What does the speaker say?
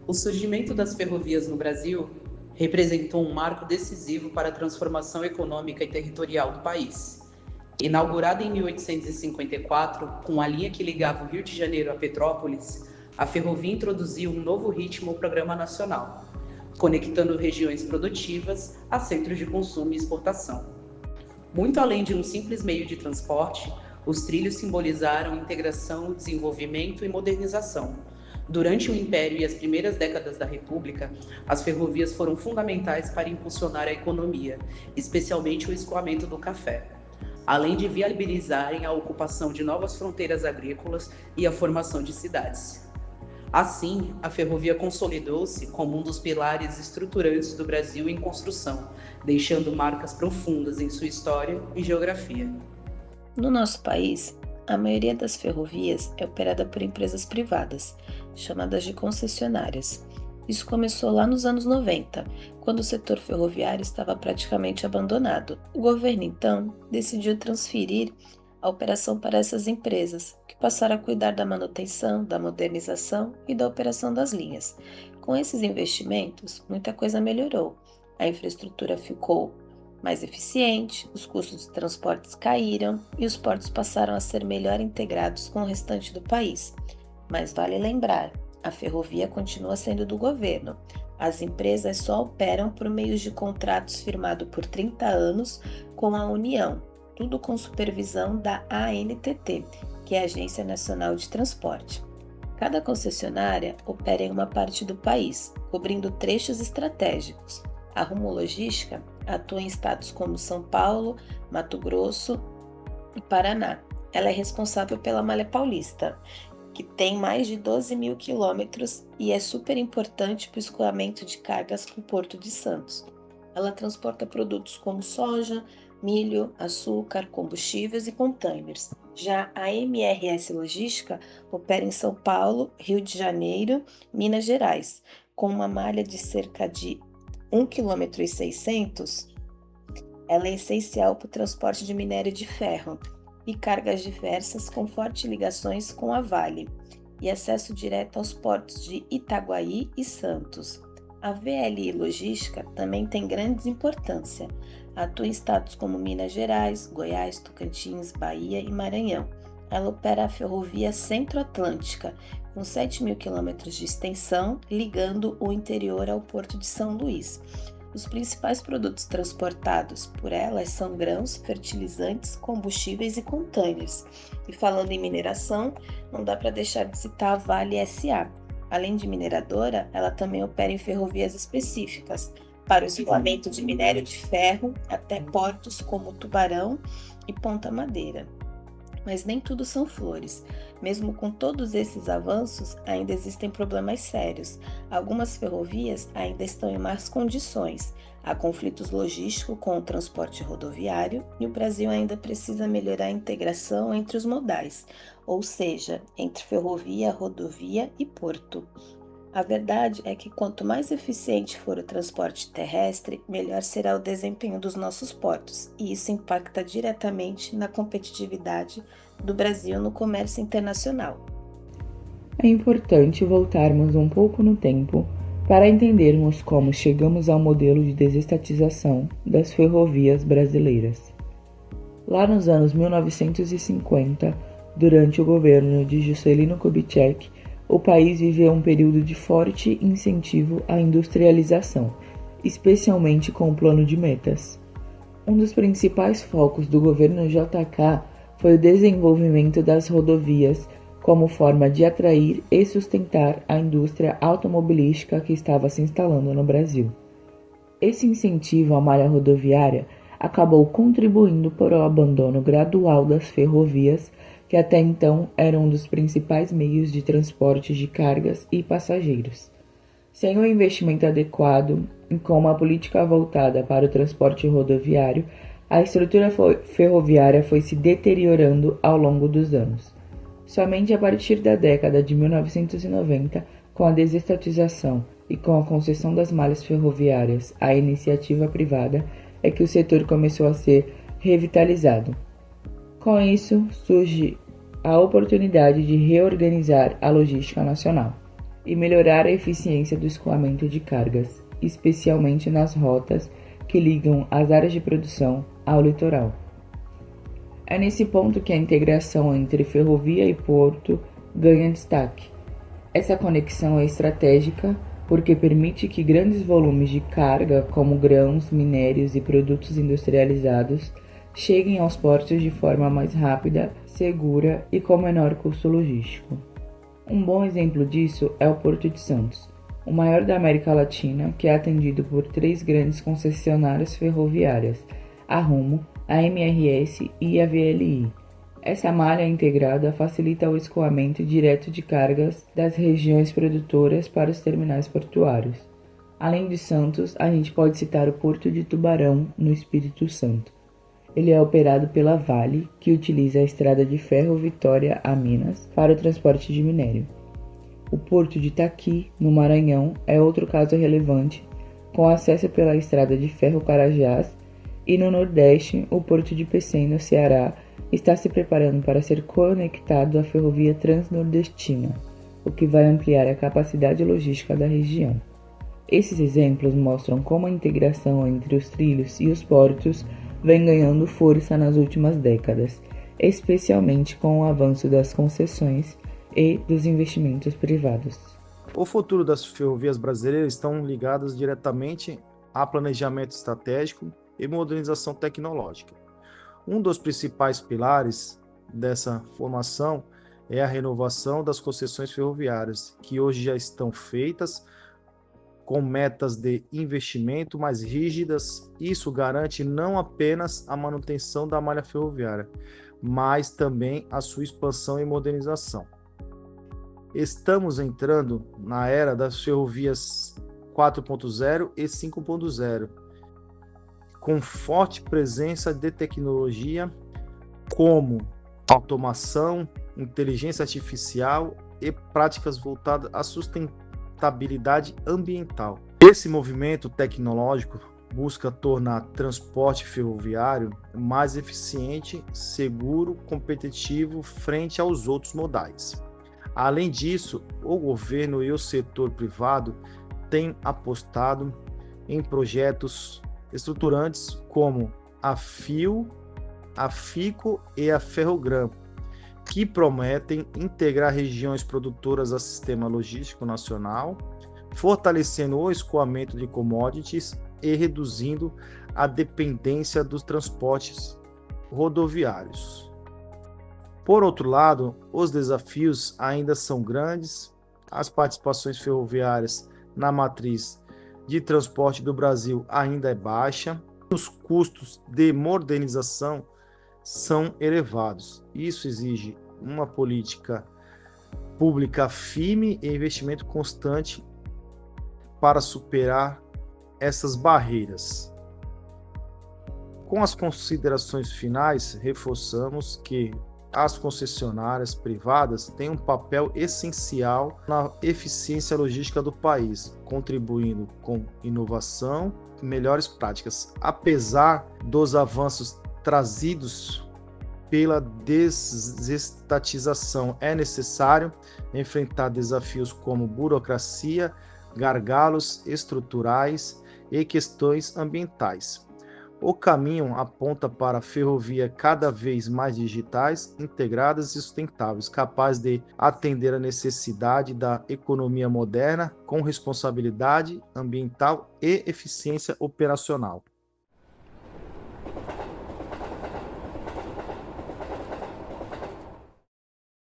O surgimento das ferrovias no Brasil representou um marco decisivo para a transformação econômica e territorial do país. Inaugurada em 1854, com a linha que ligava o Rio de Janeiro a Petrópolis, a ferrovia introduziu um novo ritmo ao programa nacional, conectando regiões produtivas a centros de consumo e exportação. Muito além de um simples meio de transporte, os trilhos simbolizaram integração, desenvolvimento e modernização. Durante o Império e as primeiras décadas da República, as ferrovias foram fundamentais para impulsionar a economia, especialmente o escoamento do café, além de viabilizarem a ocupação de novas fronteiras agrícolas e a formação de cidades. Assim, a ferrovia consolidou-se como um dos pilares estruturantes do Brasil em construção, deixando marcas profundas em sua história e geografia. No nosso país, a maioria das ferrovias é operada por empresas privadas, chamadas de concessionárias. Isso começou lá nos anos 90, quando o setor ferroviário estava praticamente abandonado. O governo, então, decidiu transferir a operação para essas empresas, que passaram a cuidar da manutenção, da modernização e da operação das linhas. Com esses investimentos, muita coisa melhorou. A infraestrutura ficou mais eficiente, os custos de transportes caíram e os portos passaram a ser melhor integrados com o restante do país. Mas vale lembrar, a ferrovia continua sendo do governo. As empresas só operam por meio de contratos firmados por 30 anos com a União, tudo com supervisão da ANTT, que é a Agência Nacional de Transporte. Cada concessionária opera em uma parte do país, cobrindo trechos estratégicos. A Rumo Logística atua em estados como São Paulo, Mato Grosso e Paraná. Ela é responsável pela Malha Paulista, que tem mais de 12 mil quilômetros e é super importante para o escoamento de cargas com o Porto de Santos. Ela transporta produtos como soja, milho, açúcar, combustíveis e containers. Já a MRS Logística opera em São Paulo, Rio de Janeiro, Minas Gerais, com uma malha de cerca de 1,6 km. Ela é essencial para o transporte de minério de ferro e cargas diversas com fortes ligações com a Vale e acesso direto aos portos de Itaguaí e Santos. A VLI Logística também tem grande importância. Atua em estados como Minas Gerais, Goiás, Tocantins, Bahia e Maranhão. Ela opera a ferrovia Centro-Atlântica, com 7 mil quilômetros de extensão, ligando o interior ao Porto de São Luís. Os principais produtos transportados por elas são grãos, fertilizantes, combustíveis e containers. E falando em mineração, não dá para deixar de citar a Vale SA. Além de mineradora, ela também opera em ferrovias específicas para o escoamento de minério de ferro até portos como Tubarão e Ponta Madeira. Mas nem tudo são flores. Mesmo com todos esses avanços, ainda existem problemas sérios. Algumas ferrovias ainda estão em más condições. Há conflitos logísticos com o transporte rodoviário e o Brasil ainda precisa melhorar a integração entre os modais, ou seja, entre ferrovia, rodovia e porto. A verdade é que quanto mais eficiente for o transporte terrestre, melhor será o desempenho dos nossos portos, e isso impacta diretamente na competitividade do Brasil no comércio internacional. É importante voltarmos um pouco no tempo para entendermos como chegamos ao modelo de desestatização das ferrovias brasileiras. Lá nos anos 1950, durante o governo de Juscelino Kubitschek, o país viveu um período de forte incentivo à industrialização, especialmente com o Plano de Metas. Um dos principais focos do governo JK foi o desenvolvimento das rodovias como forma de atrair e sustentar a indústria automobilística que estava se instalando no Brasil. Esse incentivo à malha rodoviária acabou contribuindo para o abandono gradual das ferrovias, que até então eram um dos principais meios de transporte de cargas e passageiros. Sem um investimento adequado e com uma política voltada para o transporte rodoviário, a estrutura ferroviária foi se deteriorando ao longo dos anos. Somente a partir da década de 1990, com a desestatização e com a concessão das malhas ferroviárias à iniciativa privada, é que o setor começou a ser revitalizado. Com isso, surge a oportunidade de reorganizar a logística nacional. e melhorar a eficiência do escoamento de cargas, especialmente nas rotas que ligam as áreas de produção ao litoral. É nesse ponto que a integração entre ferrovia e porto ganha destaque. Essa conexão é estratégica porque permite que grandes volumes de carga, como grãos, minérios e produtos industrializados, cheguem aos portos de forma mais rápida, segura e com menor custo logístico. Um bom exemplo disso é o Porto de Santos, o maior da América Latina, que é atendido por 3 grandes concessionárias ferroviárias, a Rumo, a MRS e a VLI. Essa malha integrada facilita o escoamento direto de cargas das regiões produtoras para os terminais portuários. Além de Santos, a gente pode citar o Porto de Tubarão, no Espírito Santo. Ele é operado pela Vale, que utiliza a estrada de ferro Vitória a Minas para o transporte de minério. O Porto de Itaqui, no Maranhão, é outro caso relevante, com acesso pela estrada de ferro Carajás, e no Nordeste, o Porto de Pecém, no Ceará, está se preparando para ser conectado à ferrovia transnordestina, o que vai ampliar a capacidade logística da região. Esses exemplos mostram como a integração entre os trilhos e os portos vem ganhando força nas últimas décadas, especialmente com o avanço das concessões e dos investimentos privados. O futuro das ferrovias brasileiras estão ligados diretamente a planejamento estratégico e modernização tecnológica. Um dos principais pilares dessa formação é a renovação das concessões ferroviárias, que hoje já estão feitas com metas de investimento mais rígidas. Isso garante não apenas a manutenção da malha ferroviária, mas também a sua expansão e modernização. Estamos entrando na era das ferrovias 4.0 e 5.0, com forte presença de tecnologia como automação, inteligência artificial e práticas voltadas à sustentabilidade ambiental. Esse movimento tecnológico busca tornar transporte ferroviário mais eficiente, seguro, competitivo frente aos outros modais. Além disso, o governo e o setor privado têm apostado em projetos estruturantes como a FIO, a FICO e a Ferrogram, que prometem integrar regiões produtoras ao sistema logístico nacional, fortalecendo o escoamento de commodities e reduzindo a dependência dos transportes rodoviários. Por outro lado, os desafios ainda são grandes, as participações ferroviárias na matriz de transporte do Brasil ainda é baixa, os custos de modernização são elevados. Isso exige uma política pública firme e investimento constante para superar essas barreiras. Com as considerações finais, reforçamos que as concessionárias privadas têm um papel essencial na eficiência logística do país, contribuindo com inovação e melhores práticas. Apesar dos avanços trazidos pela desestatização, é necessário enfrentar desafios como burocracia, gargalos estruturais e questões ambientais. O caminho aponta para ferrovia cada vez mais digitais, integradas e sustentáveis, capazes de atender à necessidade da economia moderna com responsabilidade ambiental e eficiência operacional.